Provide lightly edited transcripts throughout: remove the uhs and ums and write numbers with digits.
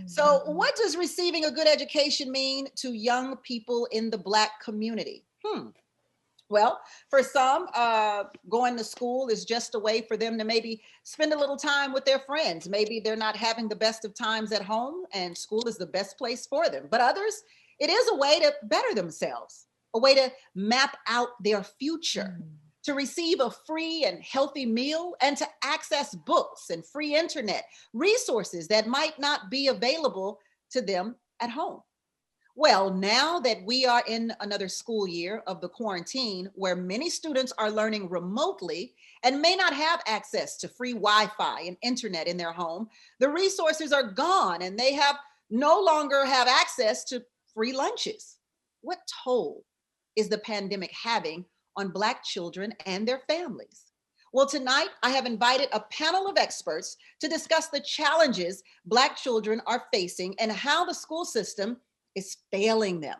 So, what does receiving a good education mean to young people in the Black community? Well, for some, going to school is just a way for them to maybe spend a little time with their friends. Maybe they're not having the best of times at home, and school is the best place for them. But others, it is a way to better themselves, a way to map out their future, to receive a free and healthy meal, and to access books and free internet resources that might not be available to them at home. Well, now that we are in another school year of the quarantine, where many students are learning remotely and may not have access to free Wi-Fi and internet in their home, the resources are gone and they have no longer have access to free lunches. What toll is the pandemic having on Black children and their families? Well, tonight I have invited a panel of experts to discuss the challenges Black children are facing and how the school system is failing them.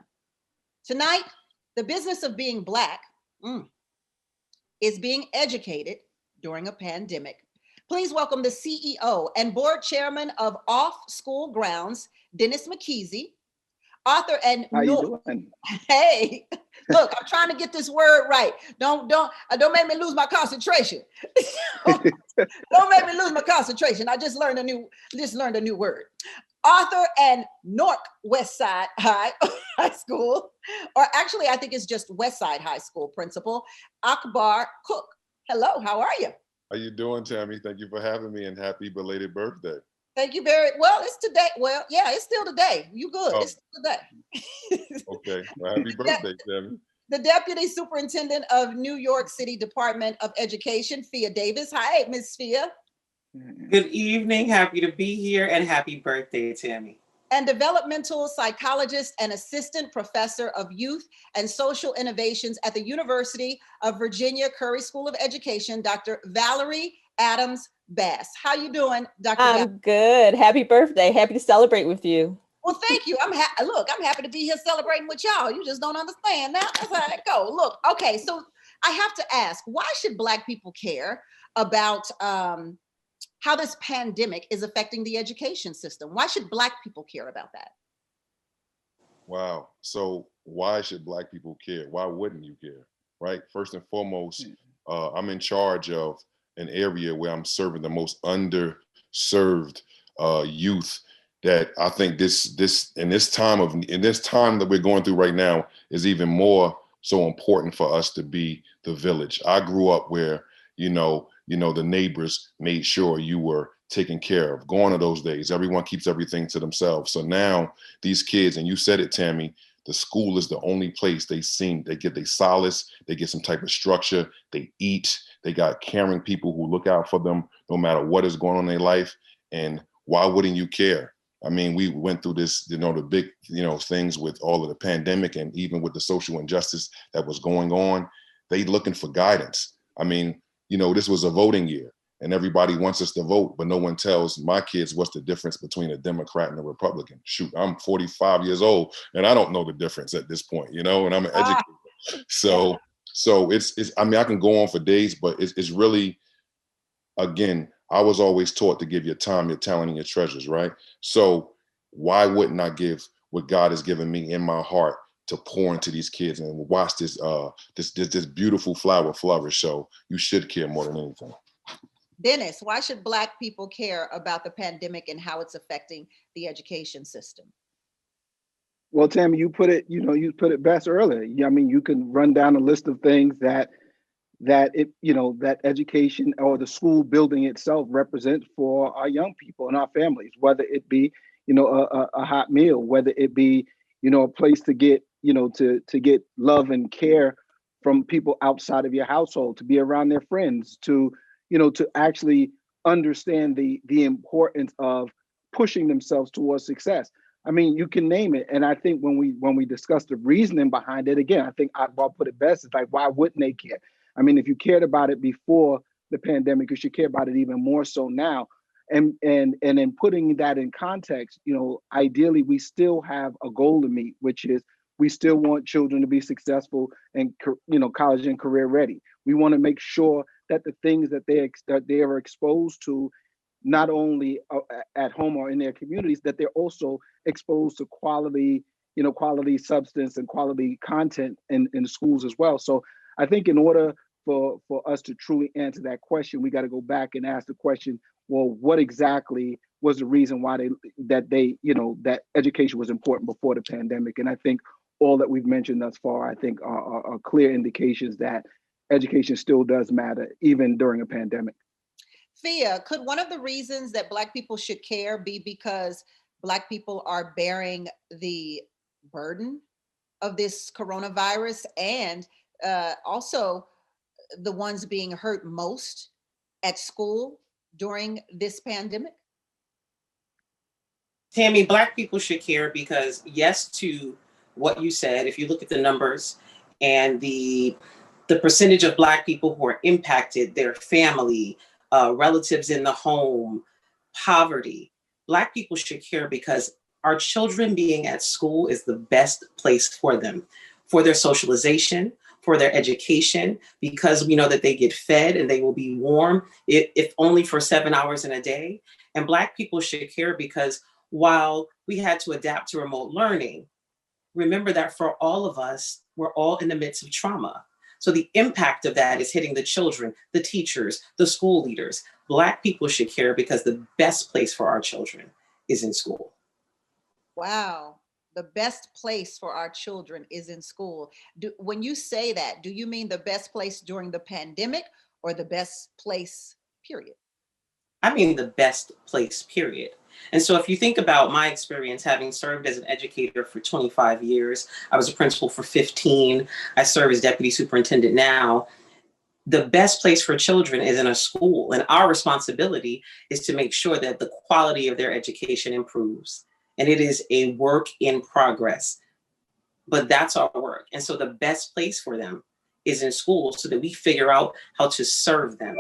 Tonight, the business of being Black is being educated during a pandemic. Please welcome the CEO and board chairman of Off School Grounds, Dennis McKeezy, author and How you doing? Hey, look, I'm trying to get this word right. Don't make me lose my concentration. Don't make me lose my concentration. I just learned a new word. Author and Newark West Side High School, or actually I think it's just West Side High School principal, Akbar Cook. Hello, how are you? How you doing, Tammy? Thank you for having me, and happy belated birthday. Thank you very well. It's today. Well, yeah, it's still today. You good? Oh. It's still today. Okay. Well, happy birthday, Tammy. The Deputy Superintendent of New York City Department of Education, Fia Davis. Hi, Miss Fia. Good evening. Happy to be here, and happy birthday, Tammy. And developmental psychologist and assistant professor of youth and social innovations at the University of Virginia Curry School of Education, Dr. Valerie Adams Bass. How you doing, Dr. I'm good. Happy birthday. Happy to celebrate with you. Well, thank you. I'm happy to be here celebrating with y'all. You just don't understand now. That's how it go. Look, okay, so I have to ask, why should Black people care about how this pandemic is affecting the education system? Why should Black people care about that? Wow. So why should Black people care? Why wouldn't you care, right? First and foremost, I'm in charge of an area where I'm serving the most underserved youth. That I think in this time that we're going through right now is even more so important for us to be the village. I grew up where, the neighbors made sure you were taken care of. Gone are those days. Everyone keeps everything to themselves. So now these kids, and you said it, Tammy, the school is the only place they get their solace, they get some type of structure, they eat, they got caring people who look out for them no matter what is going on in their life. And why wouldn't you care? I mean, we went through this, the big, things with all of the pandemic and even with the social injustice that was going on. They looking for guidance. I mean, this was a voting year and everybody wants us to vote, but no one tells my kids what's the difference between a Democrat and a Republican. Shoot, I'm 45 years old and I don't know the difference at this point, and I'm an educator. So it's, I mean, I can go on for days, but it's really, again, I was always taught to give your time, your talent, and your treasures, right? So why wouldn't I give what God has given me in my heart to pour into these kids and watch this beautiful flower flourish? So you should care more than anything. Dennis, why should Black people care about the pandemic and how it's affecting the education system? Well, Tammy, you put it best earlier. I mean, you can run down a list of things that that education or the school building itself represents for our young people and our families, whether it be, a hot meal, whether it be, a place to get, to get love and care from people outside of your household, to be around their friends, to actually understand the importance of pushing themselves towards success. I mean, you can name it. And I think when we discuss the reasoning behind it, again, I think I'll put it best. It's like, why wouldn't they care? I mean, if you cared about it before the pandemic, you should care about it even more so now. And in putting that in context, ideally, we still have a goal to meet, which is we still want children to be successful and, college and career ready. We want to make sure that the things that they are exposed to not only at home or in their communities, that they're also exposed to quality, quality substance and quality content in the schools as well. So I think in order for us to truly answer that question, we got to go back and ask the question, well, what exactly was the reason why that education was important before the pandemic? And I think all that we've mentioned thus far, I think are clear indications that education still does matter, even during a pandemic. Fia, could one of the reasons that Black people should care be because Black people are bearing the burden of this coronavirus and also the ones being hurt most at school during this pandemic? Tammy, Black people should care because, yes, to what you said, if you look at the numbers and the percentage of Black people who are impacted, their family, relatives in the home, poverty, Black people should care because our children being at school is the best place for them, for their socialization, for their education, because we know that they get fed and they will be warm, if only for 7 hours in a day. And Black people should care because while we had to adapt to remote learning, remember that for all of us, we're all in the midst of trauma. So the impact of that is hitting the children, the teachers, the school leaders. Black people should care because the best place for our children is in school. Wow. The best place for our children is in school. When you say that, do you mean the best place during the pandemic or the best place, period? I mean the best place, period. And so if you think about my experience, having served as an educator for 25 years, I was a principal for 15, I serve as deputy superintendent now. The best place for children is in a school. And our responsibility is to make sure that the quality of their education improves. And it is a work in progress, but that's our work. And so the best place for them is in school so that we figure out how to serve them,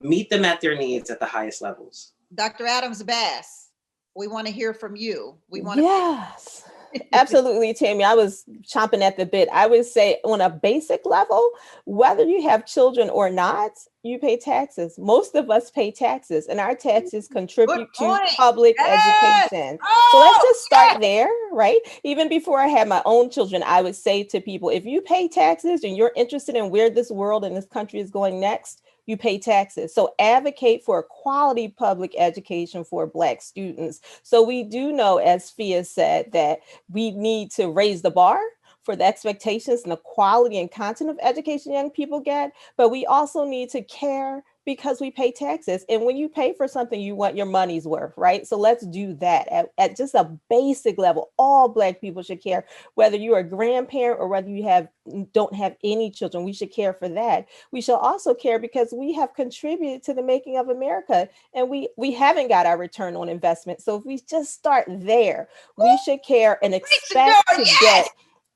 meet them at their needs at the highest levels. Dr. Adams-Bass, we want to hear from you. We want Yes, absolutely, Tammy. I was chomping at the bit. I would say on a basic level, whether you have children or not, you pay taxes. Most of us pay taxes, and our taxes contribute to public education. So let's just start there, right? Even before I had my own children, I would say to people, if you pay taxes and you're interested in where this world and this country is going next, you pay taxes. So advocate for a quality public education for Black students. So we do know, as Fia said, that we need to raise the bar for the expectations and the quality and content of education young people get, but we also need to care because we pay taxes. And when you pay for something, you want your money's worth, right? So let's do that at just a basic level. All Black people should care, whether you're a grandparent or whether you don't have any children. We should care for that. We should also care because we have contributed to the making of America, and we haven't got our return on investment. So if we just start there, we should care and expect to get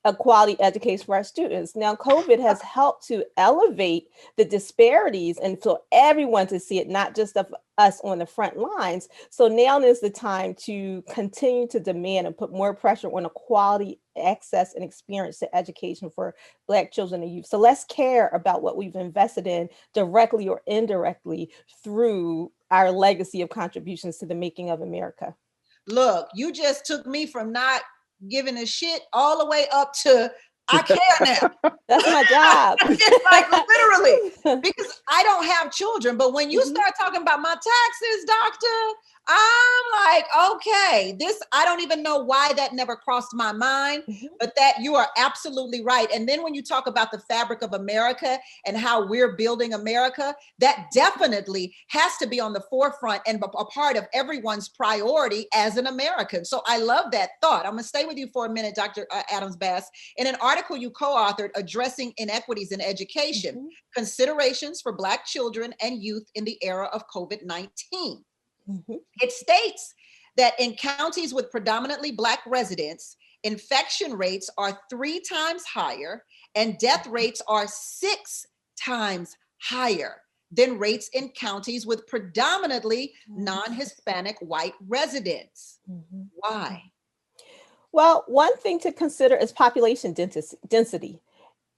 a quality education for our students. Now, COVID has helped to elevate the disparities and for everyone to see it, not just of us on the front lines. So now is the time to continue to demand and put more pressure on a quality access and experience to education for Black children and youth. So let's care about what we've invested in directly or indirectly through our legacy of contributions to the making of America. Look, you just took me from not giving a shit all the way up to I care now. That's my job. Like literally, because I don't have children. But when you start talking about my taxes, doctor, I'm like, okay, I don't even know why that never crossed my mind, but that you are absolutely right. And then when you talk about the fabric of America and how we're building America, that definitely has to be on the forefront and a part of everyone's priority as an American. So I love that thought. I'm gonna stay with you for a minute, Dr. Adams-Bass. In an article you co-authored, Addressing Inequities in Education, Considerations for Black Children and Youth in the Era of COVID-19. It states that in counties with predominantly Black residents, infection rates are 3 times higher and death rates are 6 times higher than rates in counties with predominantly non-Hispanic white residents. Why? Well, one thing to consider is population density.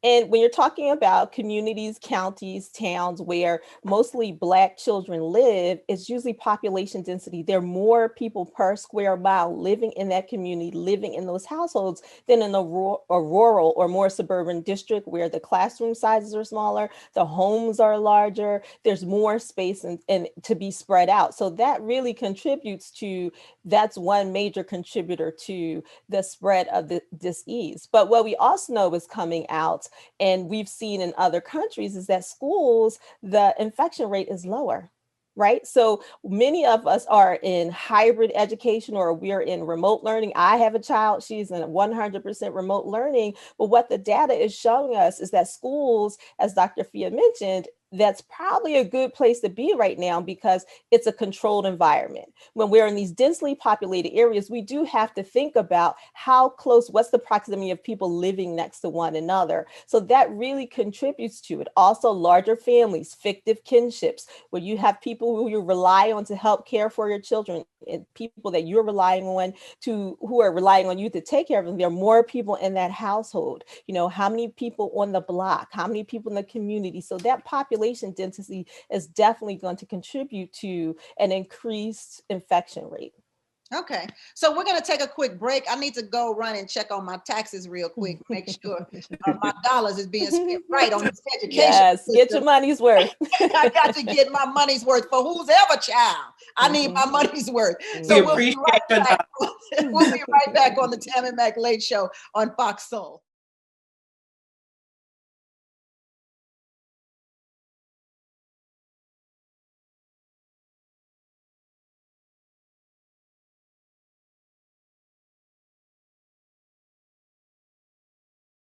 And when you're talking about communities, counties, towns where mostly Black children live, it's usually population density. There are more people per square mile living in that community, living in those households than in a rural or more suburban district where the classroom sizes are smaller, the homes are larger, there's more space and to be spread out. So that really contributes to, that's one major contributor to the spread of the disease. But what we also know is coming out, and we've seen in other countries, is that schools, the infection rate is lower, right? So many of us are in hybrid education, or we're in remote learning. I have a child, she's in 100% remote learning. But what the data is showing us is that schools, as Dr. Fia mentioned, that's probably a good place to be right now because it's a controlled environment. When we're in these densely populated areas, we do have to think about how close, what's the proximity of people living next to one another. So that really contributes to it. Also, larger families, fictive kinships, where you have people who you rely on to help care for your children and people that you're relying on to, who are relying on you to take care of them. There are more people in that household. You know, how many people on the block, how many people in the community. So that population density is definitely going to contribute to an increased infection rate. Okay, so we're going to take a quick break. I need to go run and check on my taxes real quick, make sure my dollars is being spent right on this education. Yes, get your money's worth. I got to get my money's worth for who's ever child. I need my money's worth. So we'll be right back. We'll be right back on the Tammi Mac Late Show on Fox Soul.